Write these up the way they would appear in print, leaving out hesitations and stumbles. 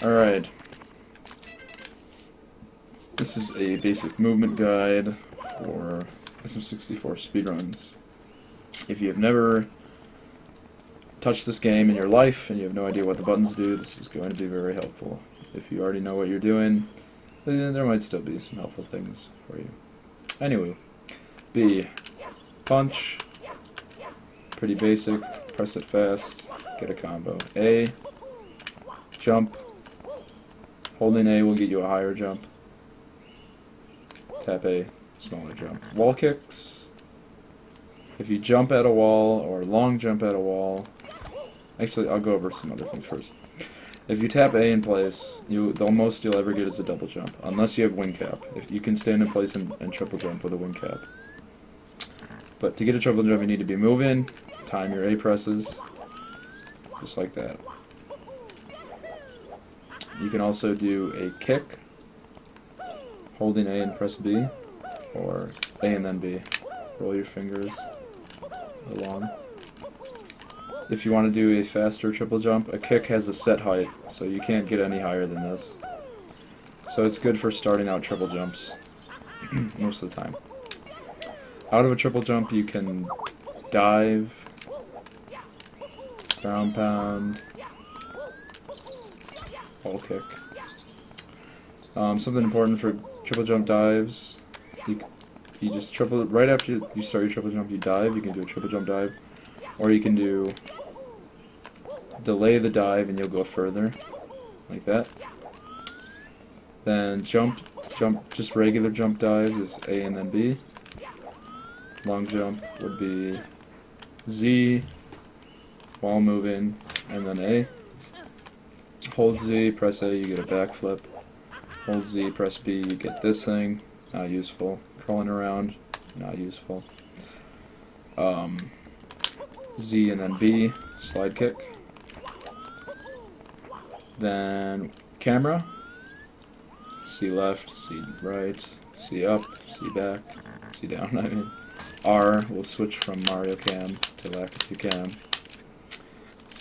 Alright. This is a basic movement guide for SM64 Speedruns. If you have never touched this game in your life and you have no idea what the buttons do, this is going to be very helpful. If you already know what you're doing, then there might still be some helpful things for you. Anyway, B. Punch. Pretty basic. Press it fast. Get a combo. A. Jump. Holding A will get you a higher jump. Tap A. Smaller jump. Wall kicks. If you jump at a wall or long jump at a wall. Actually, I'll go over some other things first. If you tap A in place, the most you'll ever get is a double jump, unless you have wing cap. If you can stand in place and triple jump with a wing cap. But to get a triple jump, you need to be moving, time your A presses, just like that. You can also do a kick, holding A and press B, or A and then B. Roll your fingers along. If you want to do a faster triple jump, a kick has a set height, so you can't get any higher than this. So it's good for starting out triple jumps most of the time. Out of a triple jump, you can dive, groundpound, wallkick. Something important for triple jump dives, you just triple right after you start your triple jump, you dive. You can do a triple jump dive, or you can do delay the dive and you'll go further, like that. Then jump, just regular jump dives is A and then B. Long jump would be Z, while moving, and then A. Hold Z, press A, you get a backflip. Hold Z, press B, you get this thing, not useful. Crawling around, not useful. Z and then B, slide kick. Then camera, C left, C right, C up, C back, C down, I mean. R will switch from Mario Cam to Lakitu Cam.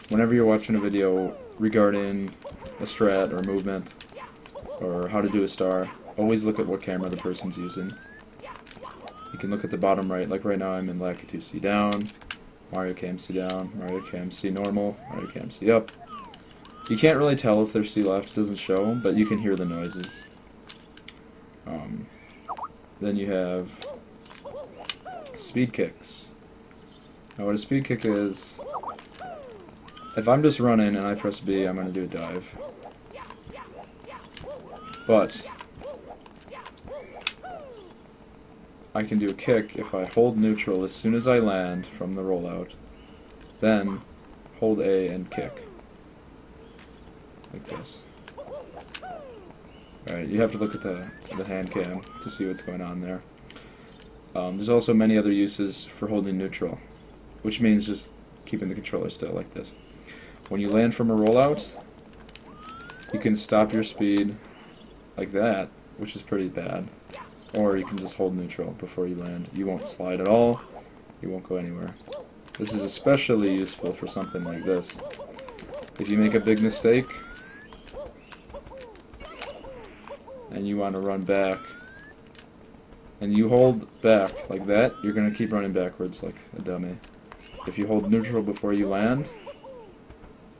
Whenever you're watching a video regarding a strat or movement or how to do a star, always look at what camera the person's using. You can look at the bottom right, like right now I'm in Lakitu C down, Mario Cam C down, Mario Cam C normal, Mario Cam C up. You can't really tell if they're C left, it doesn't show, but you can hear the noises. Then you have speed kicks. Now what a speed kick is, if I'm just running and I press B, I'm going to do a dive. But I can do a kick if I hold neutral as soon as I land from the rollout, then hold A and kick. Like this. Alright, you have to look at the hand cam to see what's going on there. There's also many other uses for holding neutral, which means just keeping the controller still like this. When you land from a rollout, you can stop your speed like that, which is pretty bad. Or you can just hold neutral before you land. You won't slide at all, you won't go anywhere. This is especially useful for something like this. If you make a big mistake, and you want to run back, and you hold back like that, you're going to keep running backwards like a dummy. If you hold neutral before you land,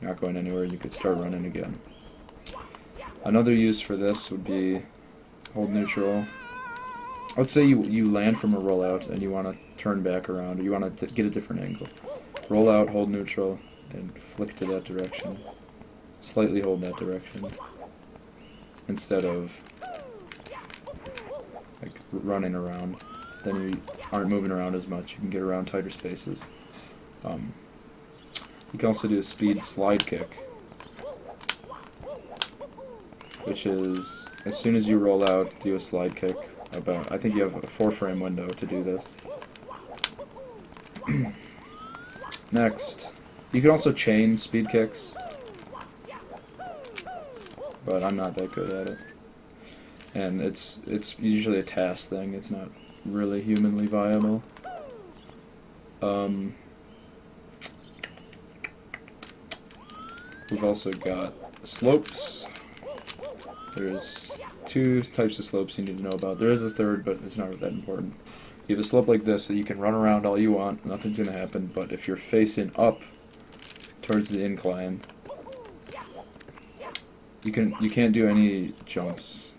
you're not going anywhere, you could start running again. Another use for this would be hold neutral. Let's say you land from a rollout and you want to turn back around, or you want to get a different angle. Roll out, hold neutral, and flick to that direction. Slightly hold that direction. Instead of like running around. Then you aren't moving around as much. You can get around tighter spaces. You can also do a speed slide kick, which is as soon as you roll out, do a slide kick. I think you have a 4-frame window to do this. Next, you can also chain speed kicks, but I'm not that good at it. And it's usually a task thing, it's not really humanly viable. We've also got slopes. There's 2 types of slopes you need to know about. There is a third, but it's not that important. You have a slope like this that you can run around all you want, nothing's going to happen, but if you're facing up towards the incline, you can't do any jumps.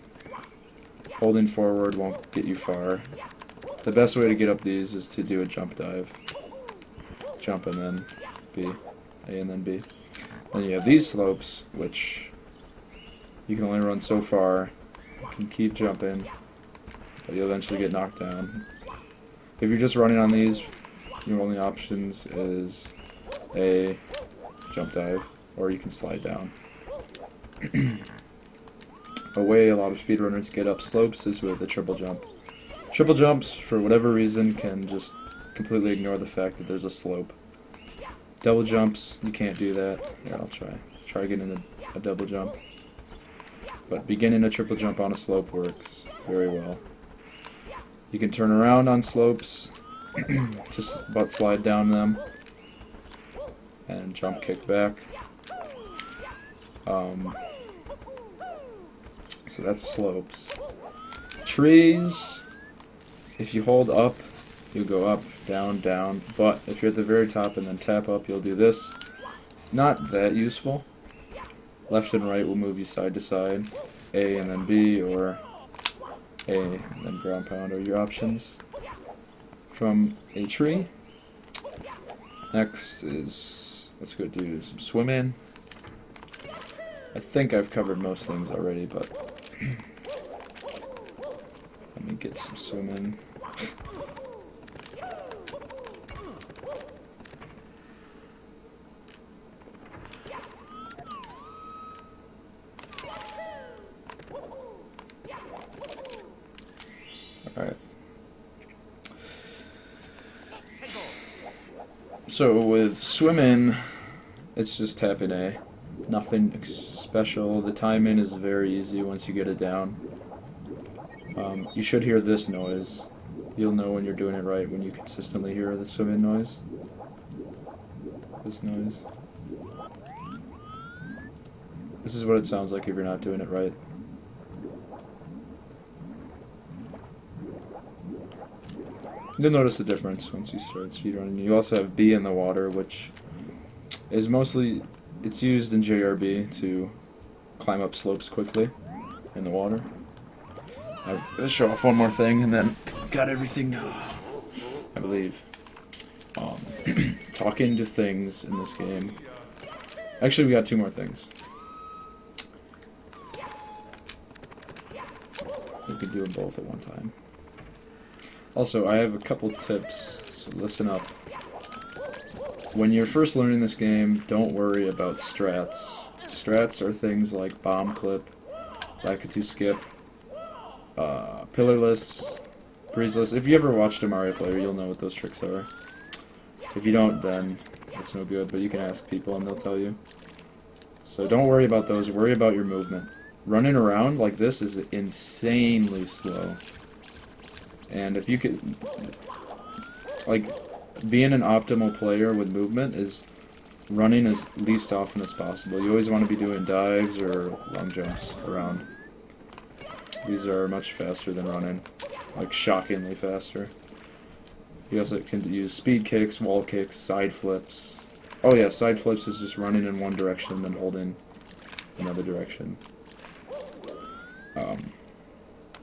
Holding forward won't get you far. The best way to get up these is to do a jump dive. Jump and then B. A and then B. Then you have these slopes, which you can only run so far. You can keep jumping, but you'll eventually get knocked down. If you're just running on these, your only options is A, jump dive, or you can slide down. A way a lot of speedrunners get up slopes is with a triple jump. Triple jumps, for whatever reason, can just completely ignore the fact that there's a slope. Double jumps, you can't do that. Here, I'll try. Try getting a double jump. But beginning a triple jump on a slope works very well. You can turn around on slopes, just about slide down them, and jump kick back. So that's slopes. Trees, if you hold up, you go up, down, down, but if you're at the very top and then tap up, you'll do this. Not that useful. Left and right will move you side to side. A and then B, or A and then ground pound are your options from a tree. Next is, let's go do some swimming. I think I've covered most things already, but let me get some swimming. Alright. So with swimming, it's just tapping A. Nothing special. The timing is very easy once you get it down. You should hear this noise. You'll know when you're doing it right when you consistently hear the swimming noise. This noise. This is what it sounds like if you're not doing it right. You'll notice the difference once you start speedrunning. You also have B in the water, which is mostly, it's used in JRB to climb up slopes quickly in the water. I'll show off one more thing and then got everything, I believe. Talking to things in this game. Actually, we got 2 more things. We could do them both at one time. Also, I have a couple tips, so listen up. When you're first learning this game, don't worry about strats. Strats are things like bomb clip, Lakitu skip, pillarless, breezeless. If you ever watched a Mario player, you'll know what those tricks are. If you don't, then it's no good, but you can ask people and they'll tell you. So don't worry about those, worry about your movement. Running around like this is insanely slow. And if you could, like, being an optimal player with movement is running as least often as possible. You always want to be doing dives or long jumps around. These are much faster than running, like shockingly faster. You also can use speed kicks, wall kicks, side flips. Oh yeah, side flips is just running in one direction and then holding another direction.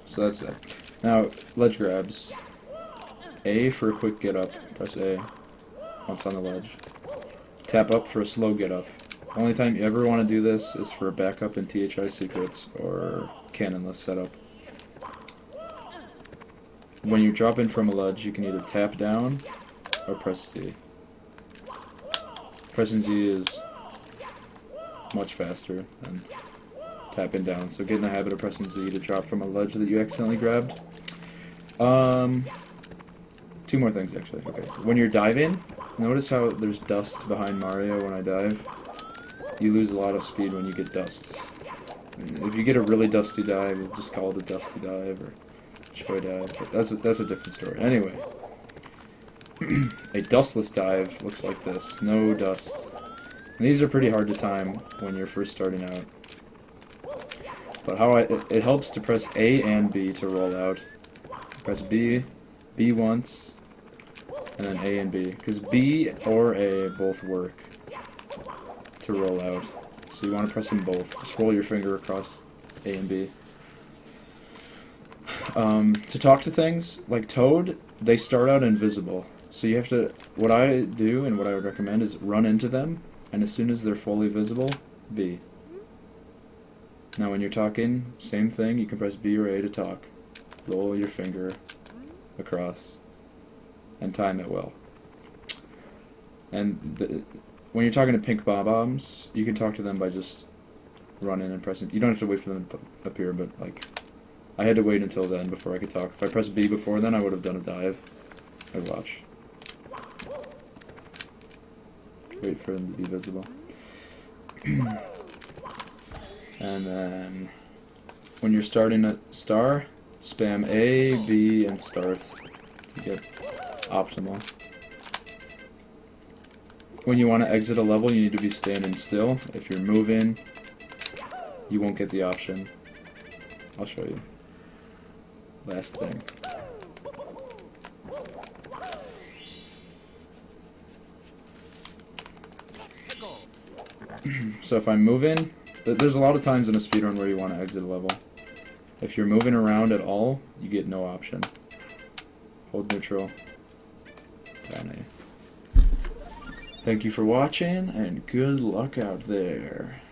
So that's that. Now, ledge grabs. A for a quick get up. Press A once on the ledge. Tap up for a slow get up. Only time you ever want to do this is for a backup in THI secrets or cannonless setup. When you drop in from a ledge, you can either tap down or press Z. Pressing Z is much faster than tapping down, so get in the habit of pressing Z to drop from a ledge that you accidentally grabbed. 2 more things actually. Okay. When you're diving, notice how there's dust behind Mario when I dive. You lose a lot of speed when you get dust. If you get a really dusty dive, we'll just call it a dusty dive or choy dive, but that's a different story. Anyway, a dustless dive looks like this. No dust. And these are pretty hard to time when you're first starting out. But it helps to press A and B to roll out. Press B once, and then A and B. Because B or A both work to roll out. So you want to press them both. Just roll your finger across A and B. To talk to things, like Toad, they start out invisible. So you have to, what I do and what I would recommend is run into them, and as soon as they're fully visible, B. Now when you're talking, same thing, you can press B or A to talk. Roll your finger across and time it well. And when you're talking to pink bob-ombs, you can talk to them by just running and pressing. You don't have to wait for them to appear, but like, I had to wait until then before I could talk. If I pressed B before then, I would have done a dive. I'd watch. Wait for them to be visible. And then, when you're starting a star, spam A, B, and start to get optimal. When you want to exit a level, you need to be standing still. If you're moving, you won't get the option. I'll show you. Last thing. So if I'm moving, there's a lot of times in a speedrun where you want to exit a level. If you're moving around at all, you get no option. Hold neutral. Down A. Thank you for watching, and good luck out there.